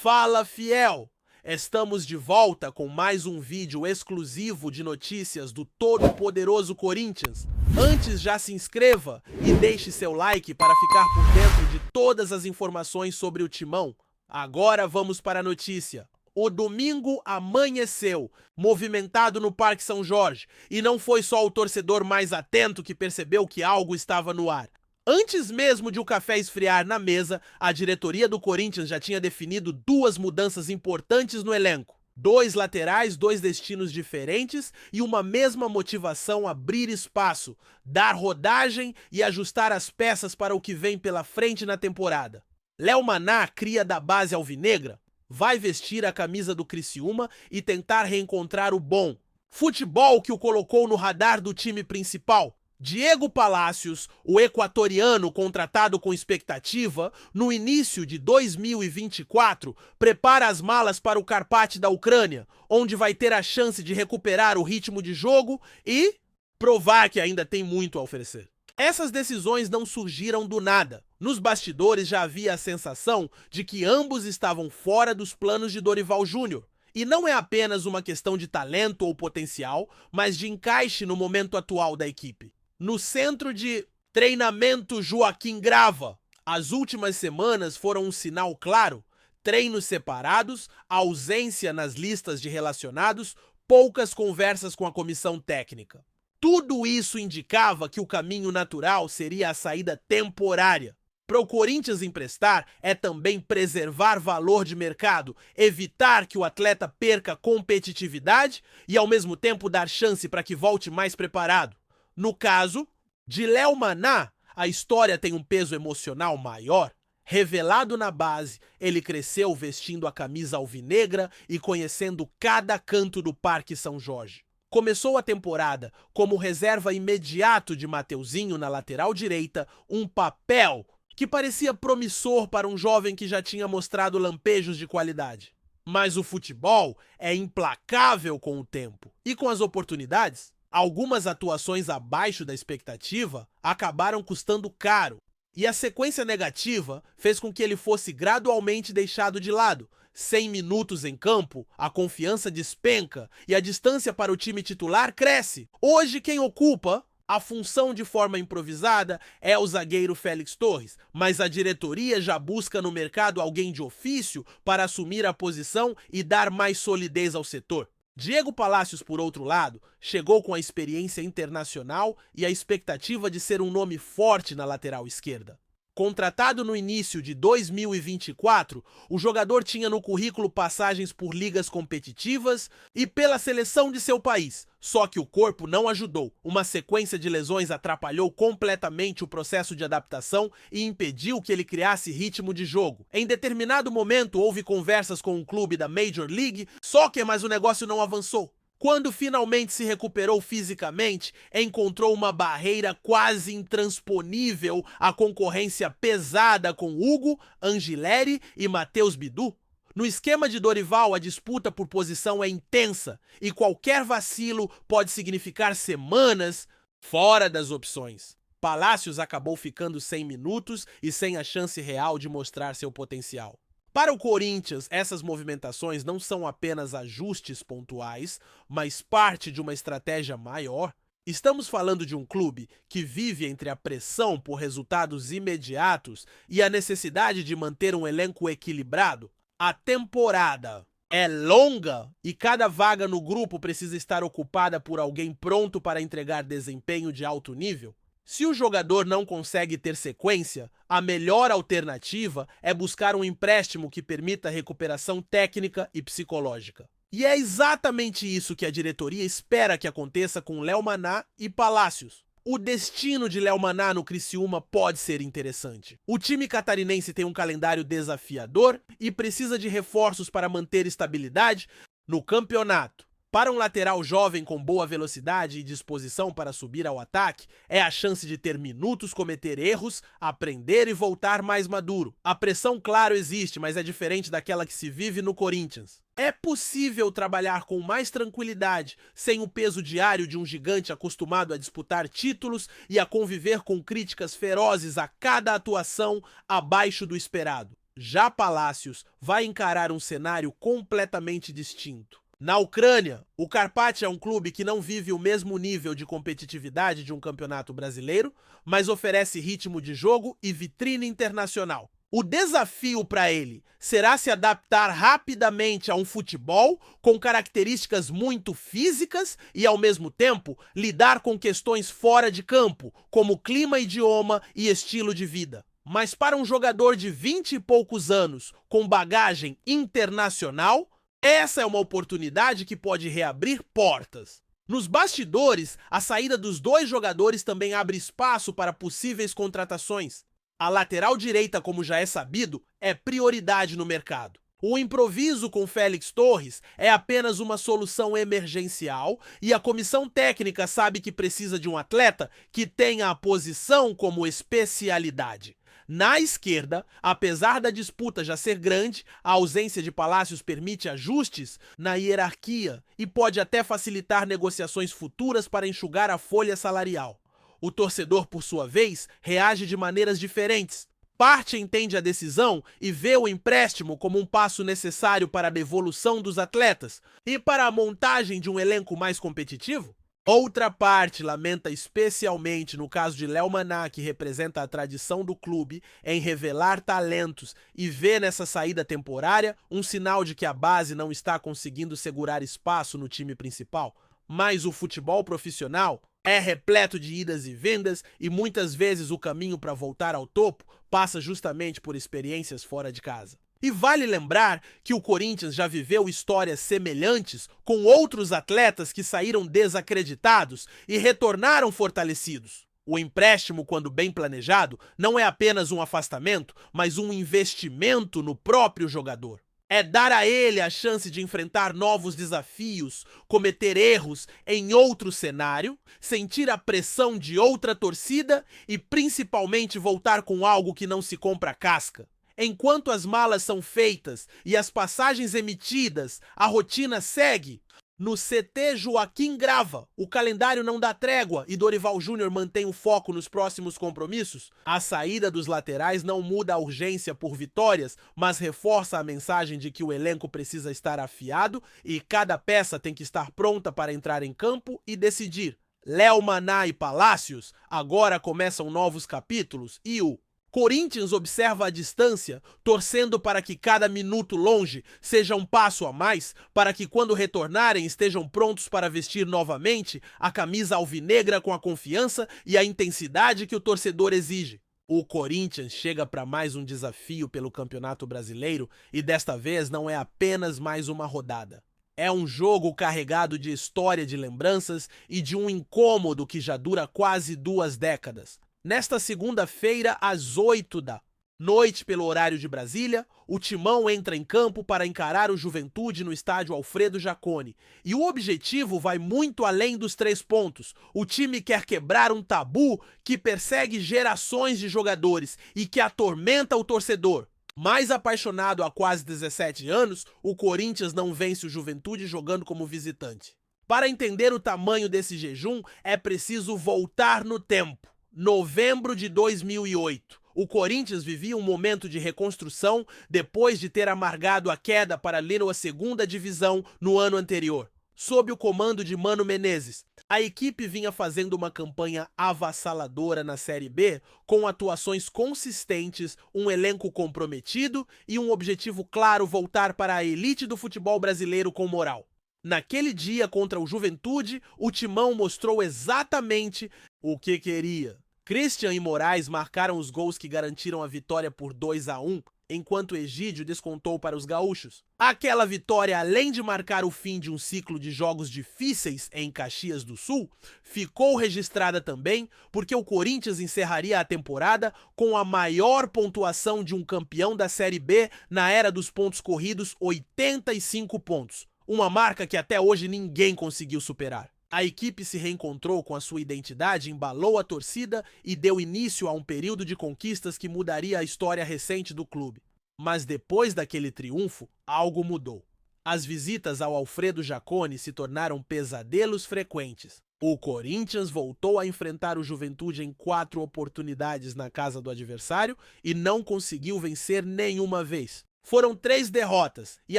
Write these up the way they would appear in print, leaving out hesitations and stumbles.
Fala, fiel! Estamos de volta com mais um vídeo exclusivo de notícias do todo-poderoso Corinthians. Antes, já se inscreva e deixe seu like para ficar por dentro de todas as informações sobre o Timão. Agora vamos para a notícia. O domingo amanheceu, movimentado no Parque São Jorge, e não foi só o torcedor mais atento que percebeu que algo estava no ar. Antes mesmo de o café esfriar na mesa, a diretoria do Corinthians já tinha definido duas mudanças importantes no elenco. 2 laterais, 2 destinos diferentes e uma mesma motivação: abrir espaço, dar rodagem e ajustar as peças para o que vem pela frente na temporada. Léo Maná, cria da base alvinegra, vai vestir a camisa do Criciúma e tentar reencontrar o bom futebol que o colocou no radar do time principal. Diego Palacios, o equatoriano contratado com expectativa, no início de 2024, prepara as malas para o Karpat da Ucrânia, onde vai ter a chance de recuperar o ritmo de jogo e provar que ainda tem muito a oferecer. Essas decisões não surgiram do nada. Nos bastidores já havia a sensação de que ambos estavam fora dos planos de Dorival Júnior. E não é apenas uma questão de talento ou potencial, mas de encaixe no momento atual da equipe. No centro de treinamento Joaquim Grava, as últimas semanas foram um sinal claro: treinos separados, ausência nas listas de relacionados, poucas conversas com a comissão técnica. Tudo isso indicava que o caminho natural seria a saída temporária. Para o Corinthians emprestar é também preservar valor de mercado, evitar que o atleta perca competitividade e ao mesmo tempo dar chance para que volte mais preparado. No caso de Léo Maná, a história tem um peso emocional maior. Revelado na base, ele cresceu vestindo a camisa alvinegra e conhecendo cada canto do Parque São Jorge. Começou a temporada como reserva imediato de Mateuzinho na lateral direita, um papel que parecia promissor para um jovem que já tinha mostrado lampejos de qualidade. Mas o futebol é implacável com o tempo e com as oportunidades. Algumas atuações abaixo da expectativa acabaram custando caro, e a sequência negativa fez com que ele fosse gradualmente deixado de lado. 100 minutos em campo, a confiança despenca e a distância para o time titular cresce. Hoje quem ocupa a função de forma improvisada é o zagueiro Félix Torres, mas a diretoria já busca no mercado alguém de ofício para assumir a posição e dar mais solidez ao setor. Diego Palacios, por outro lado, chegou com a experiência internacional e a expectativa de ser um nome forte na lateral esquerda. Contratado no início de 2024, o jogador tinha no currículo passagens por ligas competitivas e pela seleção de seu país, só que o corpo não ajudou. Uma sequência de lesões atrapalhou completamente o processo de adaptação e impediu que ele criasse ritmo de jogo. Em determinado momento, houve conversas com um clube da Major League Soccer, mas o negócio não avançou. Quando finalmente se recuperou fisicamente, encontrou uma barreira quase intransponível, a concorrência pesada com Hugo, Angileri e Matheus Bidu. No esquema de Dorival, a disputa por posição é intensa e qualquer vacilo pode significar semanas fora das opções. Palacios acabou ficando sem minutos e sem a chance real de mostrar seu potencial. Para o Corinthians, essas movimentações não são apenas ajustes pontuais, mas parte de uma estratégia maior. Estamos falando de um clube que vive entre a pressão por resultados imediatos e a necessidade de manter um elenco equilibrado. A temporada é longa e cada vaga no grupo precisa estar ocupada por alguém pronto para entregar desempenho de alto nível. Se o jogador não consegue ter sequência, a melhor alternativa é buscar um empréstimo que permita recuperação técnica e psicológica. E é exatamente isso que a diretoria espera que aconteça com Léo Maná e Palacios. O destino de Léo Maná no Criciúma pode ser interessante. O time catarinense tem um calendário desafiador e precisa de reforços para manter estabilidade no campeonato. Para um lateral jovem com boa velocidade e disposição para subir ao ataque, é a chance de ter minutos, cometer erros, aprender e voltar mais maduro. A pressão, claro, existe, mas é diferente daquela que se vive no Corinthians. É possível trabalhar com mais tranquilidade, sem o peso diário de um gigante acostumado a disputar títulos e a conviver com críticas ferozes a cada atuação abaixo do esperado. Já Palácios vai encarar um cenário completamente distinto. Na Ucrânia, o Karpat é um clube que não vive o mesmo nível de competitividade de um campeonato brasileiro, mas oferece ritmo de jogo e vitrine internacional. O desafio para ele será se adaptar rapidamente a um futebol com características muito físicas e, ao mesmo tempo, lidar com questões fora de campo, como clima, idioma e estilo de vida. Mas para um jogador de 20 e poucos anos com bagagem internacional, essa é uma oportunidade que pode reabrir portas. Nos bastidores, a saída dos dois jogadores também abre espaço para possíveis contratações. A lateral direita, como já é sabido, é prioridade no mercado. O improviso com Félix Torres é apenas uma solução emergencial e a comissão técnica sabe que precisa de um atleta que tenha a posição como especialidade. Na esquerda, apesar da disputa já ser grande, a ausência de Palácios permite ajustes na hierarquia e pode até facilitar negociações futuras para enxugar a folha salarial. O torcedor, por sua vez, reage de maneiras diferentes. Parte entende a decisão e vê o empréstimo como um passo necessário para a evolução dos atletas e para a montagem de um elenco mais competitivo. Outra parte lamenta especialmente no caso de Léo Maná, que representa a tradição do clube em revelar talentos e vê nessa saída temporária um sinal de que a base não está conseguindo segurar espaço no time principal. Mas o futebol profissional é repleto de idas e vindas e muitas vezes o caminho para voltar ao topo passa justamente por experiências fora de casa. E vale lembrar que o Corinthians já viveu histórias semelhantes com outros atletas que saíram desacreditados e retornaram fortalecidos. O empréstimo, quando bem planejado, não é apenas um afastamento, mas um investimento no próprio jogador. É dar a ele a chance de enfrentar novos desafios, cometer erros em outro cenário, sentir a pressão de outra torcida e principalmente voltar com algo que não se compra casca. Enquanto as malas são feitas e as passagens emitidas, a rotina segue. No CT, Joaquim grava. O calendário não dá trégua e Dorival Júnior mantém o foco nos próximos compromissos. A saída dos laterais não muda a urgência por vitórias, mas reforça a mensagem de que o elenco precisa estar afiado e cada peça tem que estar pronta para entrar em campo e decidir. Léo Maná e Palácios agora começam novos capítulos e o Corinthians observa a distância, torcendo para que cada minuto longe seja um passo a mais, para que quando retornarem estejam prontos para vestir novamente a camisa alvinegra com a confiança e a intensidade que o torcedor exige. O Corinthians chega para mais um desafio pelo Campeonato Brasileiro e desta vez não é apenas mais uma rodada. É um jogo carregado de história de lembranças e de um incômodo que já dura quase 2 décadas. Nesta segunda-feira, às 20h, pelo horário de Brasília, o Timão entra em campo para encarar o Juventude no estádio Alfredo Jaconi. E o objetivo vai muito além dos 3 pontos. O time quer quebrar um tabu que persegue gerações de jogadores e que atormenta o torcedor. Mais apaixonado há quase 17 anos, o Corinthians não vence o Juventude jogando como visitante. Para entender o tamanho desse jejum, é preciso voltar no tempo. Novembro de 2008. O Corinthians vivia um momento de reconstrução depois de ter amargado a queda para a segunda divisão no ano anterior. Sob o comando de Mano Menezes, a equipe vinha fazendo uma campanha avassaladora na Série B, com atuações consistentes, um elenco comprometido e um objetivo claro: voltar para a elite do futebol brasileiro com moral. Naquele dia contra o Juventude, o Timão mostrou exatamente o que queria. Christian e Moraes marcaram os gols que garantiram a vitória por 2-1, enquanto Egídio descontou para os gaúchos. Aquela vitória, além de marcar o fim de um ciclo de jogos difíceis em Caxias do Sul, ficou registrada também porque o Corinthians encerraria a temporada com a maior pontuação de um campeão da Série B na era dos pontos corridos, 85 pontos. Uma marca que até hoje ninguém conseguiu superar. A equipe se reencontrou com a sua identidade, embalou a torcida e deu início a um período de conquistas que mudaria a história recente do clube. Mas depois daquele triunfo, algo mudou. As visitas ao Alfredo Jaconi se tornaram pesadelos frequentes. O Corinthians voltou a enfrentar o Juventude em 4 oportunidades na casa do adversário e não conseguiu vencer nenhuma vez. Foram 3 derrotas e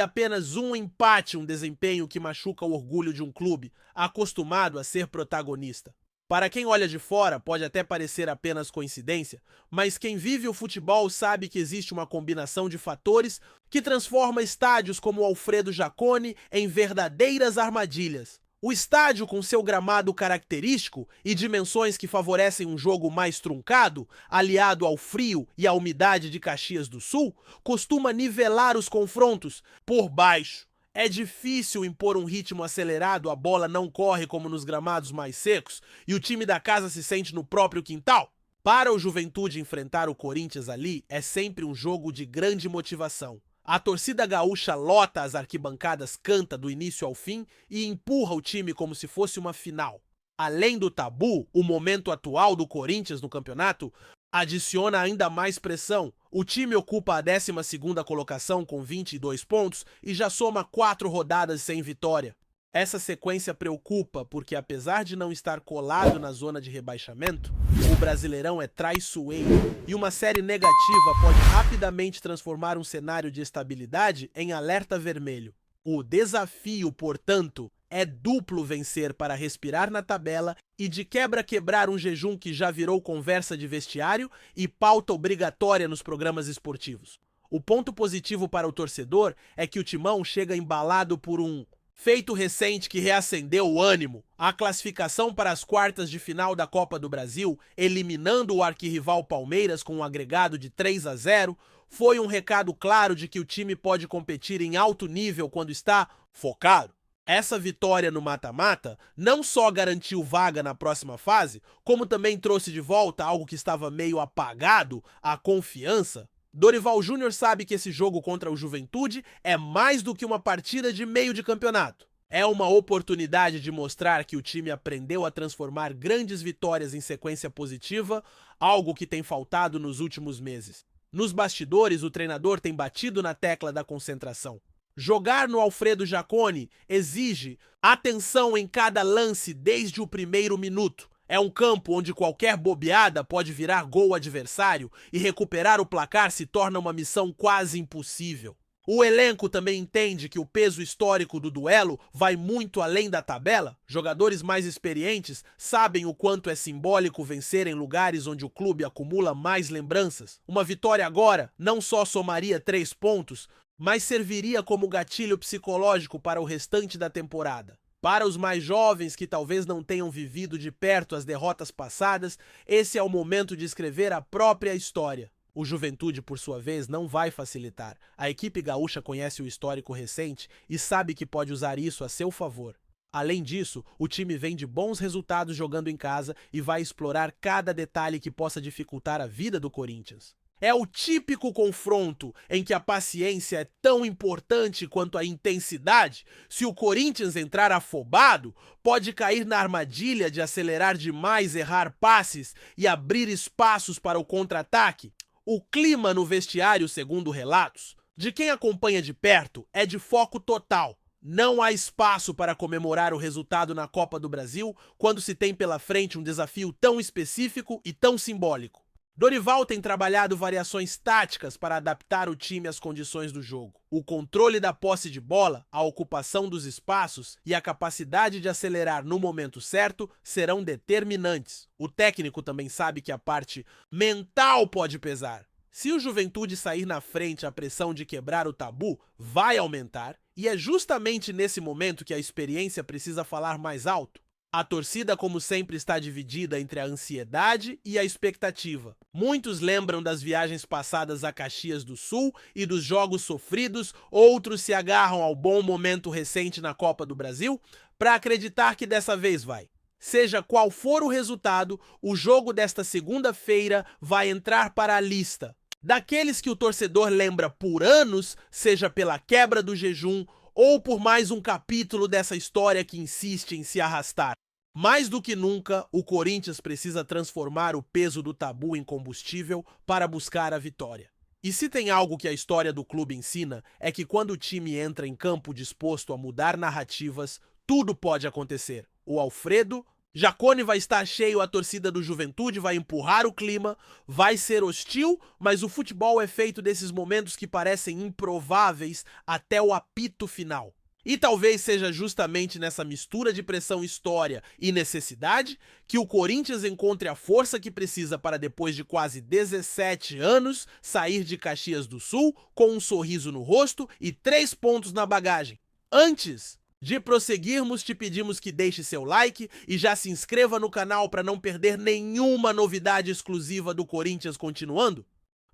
apenas um empate, um desempenho que machuca o orgulho de um clube acostumado a ser protagonista. Para quem olha de fora, pode até parecer apenas coincidência, mas quem vive o futebol sabe que existe uma combinação de fatores que transforma estádios como o Alfredo Jaconi em verdadeiras armadilhas. O estádio, com seu gramado característico e dimensões que favorecem um jogo mais truncado, aliado ao frio e à umidade de Caxias do Sul, costuma nivelar os confrontos por baixo. É difícil impor um ritmo acelerado, a bola não corre como nos gramados mais secos e o time da casa se sente no próprio quintal. Para o Juventude enfrentar o Corinthians ali é sempre um jogo de grande motivação. A torcida gaúcha lota as arquibancadas, canta do início ao fim e empurra o time como se fosse uma final. Além do tabu, o momento atual do Corinthians no campeonato adiciona ainda mais pressão. O time ocupa a 12ª colocação com 22 pontos e já soma 4 rodadas sem vitória. Essa sequência preocupa porque, apesar de não estar colado na zona de rebaixamento, o Brasileirão é traiçoeiro e uma série negativa pode rapidamente transformar um cenário de estabilidade em alerta vermelho. O desafio, portanto, é duplo: vencer para respirar na tabela e de quebrar um jejum que já virou conversa de vestiário e pauta obrigatória nos programas esportivos. O ponto positivo para o torcedor é que o Timão chega embalado por um feito recente que reacendeu o ânimo: a classificação para as quartas de final da Copa do Brasil, eliminando o arquirrival Palmeiras com um agregado de 3-0, foi um recado claro de que o time pode competir em alto nível quando está focado. Essa vitória no mata-mata não só garantiu vaga na próxima fase, como também trouxe de volta algo que estava meio apagado: a confiança. Dorival Júnior sabe que esse jogo contra o Juventude é mais do que uma partida de meio de campeonato. É uma oportunidade de mostrar que o time aprendeu a transformar grandes vitórias em sequência positiva, algo que tem faltado nos últimos meses. Nos bastidores, o treinador tem batido na tecla da concentração. Jogar no Alfredo Jaconi exige atenção em cada lance desde o primeiro minuto. É um campo onde qualquer bobeada pode virar gol adversário e recuperar o placar se torna uma missão quase impossível. O elenco também entende que o peso histórico do duelo vai muito além da tabela. Jogadores mais experientes sabem o quanto é simbólico vencer em lugares onde o clube acumula mais lembranças. Uma vitória agora não só somaria 3 pontos, mas serviria como gatilho psicológico para o restante da temporada. Para os mais jovens que talvez não tenham vivido de perto as derrotas passadas, esse é o momento de escrever a própria história. O Juventude, por sua vez, não vai facilitar. A equipe gaúcha conhece o histórico recente e sabe que pode usar isso a seu favor. Além disso, o time vem de bons resultados jogando em casa e vai explorar cada detalhe que possa dificultar a vida do Corinthians. É o típico confronto em que a paciência é tão importante quanto a intensidade. Se o Corinthians entrar afobado, pode cair na armadilha de acelerar demais, errar passes e abrir espaços para o contra-ataque. O clima no vestiário, segundo relatos de quem acompanha de perto, é de foco total. Não há espaço para comemorar o resultado na Copa do Brasil quando se tem pela frente um desafio tão específico e tão simbólico. Dorival tem trabalhado variações táticas para adaptar o time às condições do jogo. O controle da posse de bola, a ocupação dos espaços e a capacidade de acelerar no momento certo serão determinantes. O técnico também sabe que a parte mental pode pesar. Se o Juventude sair na frente, a pressão de quebrar o tabu vai aumentar, e é justamente nesse momento que a experiência precisa falar mais alto. A torcida, como sempre, está dividida entre a ansiedade e a expectativa. Muitos lembram das viagens passadas a Caxias do Sul e dos jogos sofridos, outros se agarram ao bom momento recente na Copa do Brasil para acreditar que dessa vez vai. Seja qual for o resultado, o jogo desta segunda-feira vai entrar para a lista daqueles que o torcedor lembra por anos, seja pela quebra do jejum ou por mais um capítulo dessa história que insiste em se arrastar. Mais do que nunca, o Corinthians precisa transformar o peso do tabu em combustível para buscar a vitória. E se tem algo que a história do clube ensina, é que quando o time entra em campo disposto a mudar narrativas, tudo pode acontecer. O Alfredo Jacone vai estar cheio, a torcida do Juventude vai empurrar o clima, vai ser hostil, mas o futebol é feito desses momentos que parecem improváveis até o apito final. E talvez seja justamente nessa mistura de pressão, história e necessidade que o Corinthians encontre a força que precisa para, depois de quase 17 anos, sair de Caxias do Sul com um sorriso no rosto e 3 pontos na bagagem. Antes de prosseguirmos, te pedimos que deixe seu like e já se inscreva no canal para não perder nenhuma novidade exclusiva do Corinthians continuando.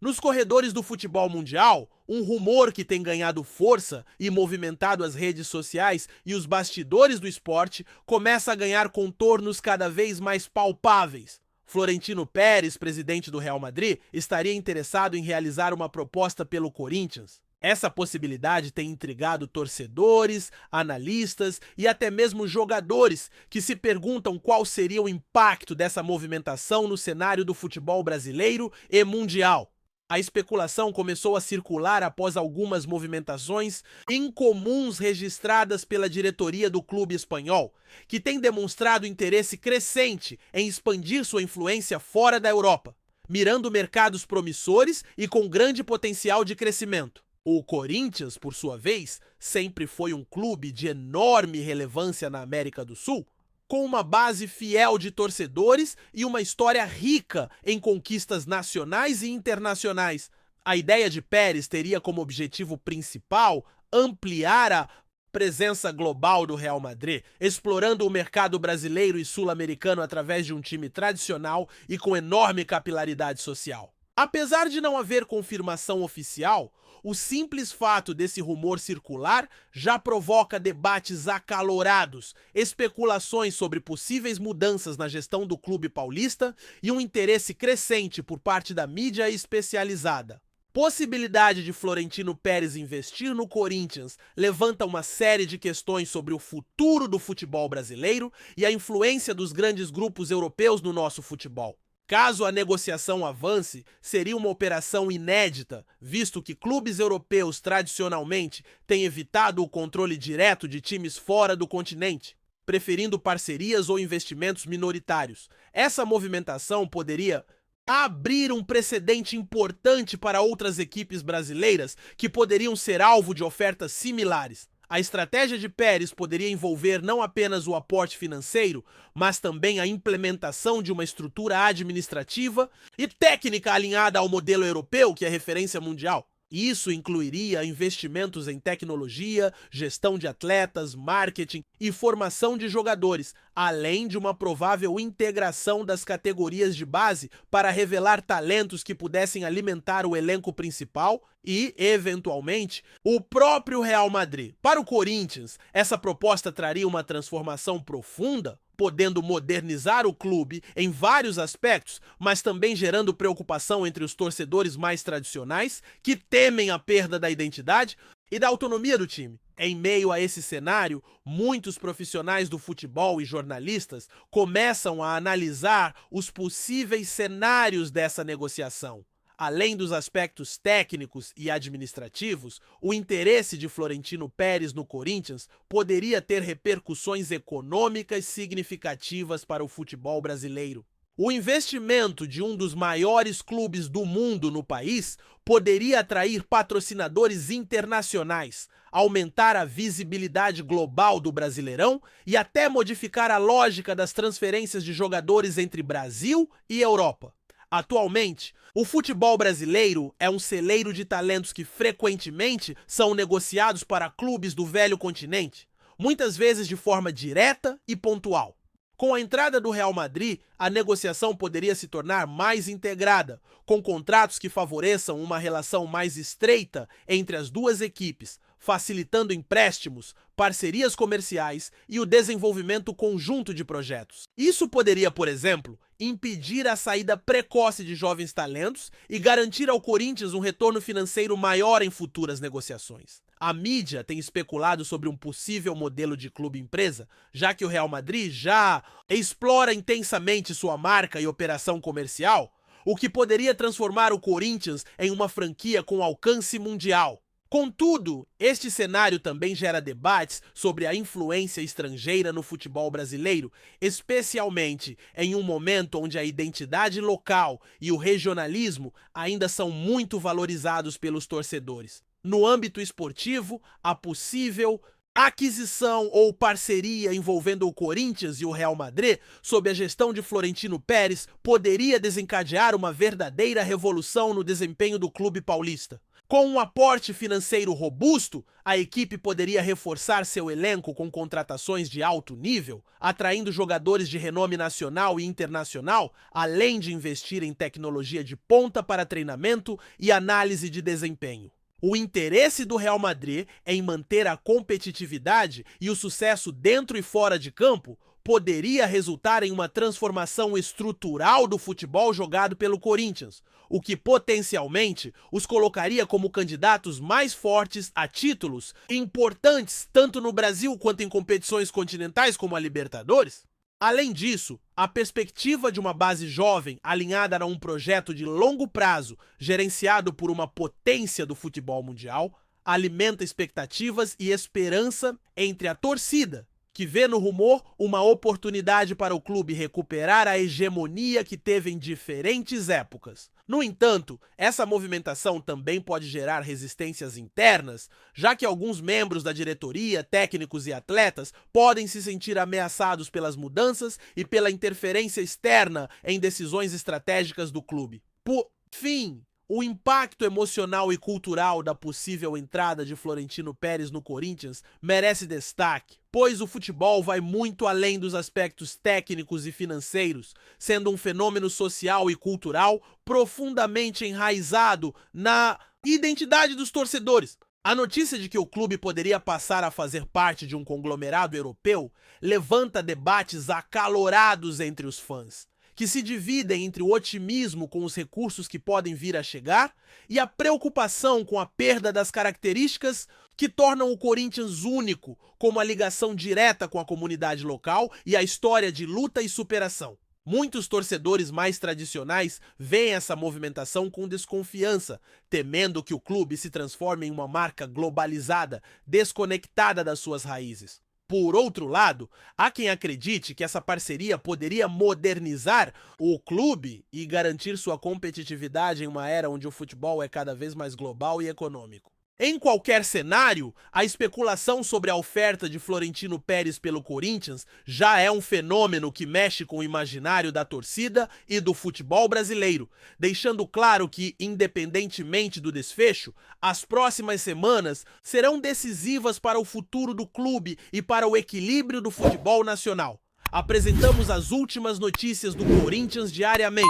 Nos corredores do futebol mundial, um rumor que tem ganhado força e movimentado as redes sociais e os bastidores do esporte começa a ganhar contornos cada vez mais palpáveis. Florentino Pérez, presidente do Real Madrid, estaria interessado em realizar uma proposta pelo Corinthians. Essa possibilidade tem intrigado torcedores, analistas e até mesmo jogadores que se perguntam qual seria o impacto dessa movimentação no cenário do futebol brasileiro e mundial. A especulação começou a circular após algumas movimentações incomuns registradas pela diretoria do clube espanhol, que tem demonstrado interesse crescente em expandir sua influência fora da Europa, mirando mercados promissores e com grande potencial de crescimento. O Corinthians, por sua vez, sempre foi um clube de enorme relevância na América do Sul, com uma base fiel de torcedores e uma história rica em conquistas nacionais e internacionais. A ideia de Pérez teria como objetivo principal ampliar a presença global do Real Madrid, explorando o mercado brasileiro e sul-americano através de um time tradicional e com enorme capilaridade social. Apesar de não haver confirmação oficial, o simples fato desse rumor circular já provoca debates acalorados, especulações sobre possíveis mudanças na gestão do clube paulista e um interesse crescente por parte da mídia especializada. Possibilidade de Florentino Pérez investir no Corinthians levanta uma série de questões sobre o futuro do futebol brasileiro e a influência dos grandes grupos europeus no nosso futebol. Caso a negociação avance, seria uma operação inédita, visto que clubes europeus tradicionalmente têm evitado o controle direto de times fora do continente, preferindo parcerias ou investimentos minoritários. Essa movimentação poderia abrir um precedente importante para outras equipes brasileiras que poderiam ser alvo de ofertas similares. A estratégia de Pérez poderia envolver não apenas o aporte financeiro, mas também a implementação de uma estrutura administrativa e técnica alinhada ao modelo europeu, que é referência mundial. Isso incluiria investimentos em tecnologia, gestão de atletas, marketing e formação de jogadores, além de uma provável integração das categorias de base para revelar talentos que pudessem alimentar o elenco principal e, eventualmente, o próprio Real Madrid. Para o Corinthians, essa proposta traria uma transformação profunda, podendo modernizar o clube em vários aspectos, mas também gerando preocupação entre os torcedores mais tradicionais, que temem a perda da identidade e da autonomia do time. Em meio a esse cenário, muitos profissionais do futebol e jornalistas começam a analisar os possíveis cenários dessa negociação. Além dos aspectos técnicos e administrativos, o interesse de Florentino Pérez no Corinthians poderia ter repercussões econômicas significativas para o futebol brasileiro. O investimento de um dos maiores clubes do mundo no país poderia atrair patrocinadores internacionais, aumentar a visibilidade global do Brasileirão e até modificar a lógica das transferências de jogadores entre Brasil e Europa. Atualmente, o futebol brasileiro é um celeiro de talentos que frequentemente são negociados para clubes do velho continente, muitas vezes de forma direta e pontual. Com a entrada do Real Madrid, a negociação poderia se tornar mais integrada, com contratos que favoreçam uma relação mais estreita entre as duas equipes, facilitando empréstimos, parcerias comerciais e o desenvolvimento conjunto de projetos. Isso poderia, por exemplo, impedir a saída precoce de jovens talentos e garantir ao Corinthians um retorno financeiro maior em futuras negociações. A mídia tem especulado sobre um possível modelo de clube-empresa, já que o Real Madrid já explora intensamente sua marca e operação comercial, o que poderia transformar o Corinthians em uma franquia com alcance mundial. Contudo, este cenário também gera debates sobre a influência estrangeira no futebol brasileiro, especialmente em um momento onde a identidade local e o regionalismo ainda são muito valorizados pelos torcedores. No âmbito esportivo, a possível aquisição ou parceria envolvendo o Corinthians e o Real Madrid, sob a gestão de Florentino Pérez, poderia desencadear uma verdadeira revolução no desempenho do clube paulista. Com um aporte financeiro robusto, a equipe poderia reforçar seu elenco com contratações de alto nível, atraindo jogadores de renome nacional e internacional, além de investir em tecnologia de ponta para treinamento e análise de desempenho. O interesse do Real Madrid em manter a competitividade e o sucesso dentro e fora de campo poderia resultar em uma transformação estrutural do futebol jogado pelo Corinthians, o que potencialmente os colocaria como candidatos mais fortes a títulos importantes tanto no Brasil quanto em competições continentais como a Libertadores. Além disso, a perspectiva de uma base jovem alinhada a um projeto de longo prazo, gerenciado por uma potência do futebol mundial, alimenta expectativas e esperança entre a torcida, que vê no rumor uma oportunidade para o clube recuperar a hegemonia que teve em diferentes épocas. No entanto, essa movimentação também pode gerar resistências internas, já que alguns membros da diretoria, técnicos e atletas podem se sentir ameaçados pelas mudanças e pela interferência externa em decisões estratégicas do clube. Por fim, o impacto emocional e cultural da possível entrada de Florentino Pérez no Corinthians merece destaque, pois o futebol vai muito além dos aspectos técnicos e financeiros, sendo um fenômeno social e cultural profundamente enraizado na identidade dos torcedores. A notícia de que o clube poderia passar a fazer parte de um conglomerado europeu levanta debates acalorados entre os fãs, que se dividem entre o otimismo com os recursos que podem vir a chegar e a preocupação com a perda das características que tornam o Corinthians único, como a ligação direta com a comunidade local e a história de luta e superação. Muitos torcedores mais tradicionais veem essa movimentação com desconfiança, temendo que o clube se transforme em uma marca globalizada, desconectada das suas raízes. Por outro lado, há quem acredite que essa parceria poderia modernizar o clube e garantir sua competitividade em uma era onde o futebol é cada vez mais global e econômico. Em qualquer cenário, a especulação sobre a oferta de Florentino Pérez pelo Corinthians já é um fenômeno que mexe com o imaginário da torcida e do futebol brasileiro, deixando claro que, independentemente do desfecho, as próximas semanas serão decisivas para o futuro do clube e para o equilíbrio do futebol nacional. Apresentamos as últimas notícias do Corinthians diariamente.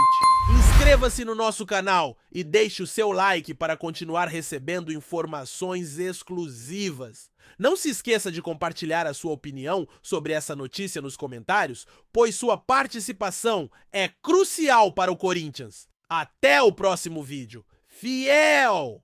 Inscreva-se no nosso canal e deixe o seu like para continuar recebendo informações exclusivas. Não se esqueça de compartilhar a sua opinião sobre essa notícia nos comentários, pois sua participação é crucial para o Corinthians. Até o próximo vídeo. Fiel!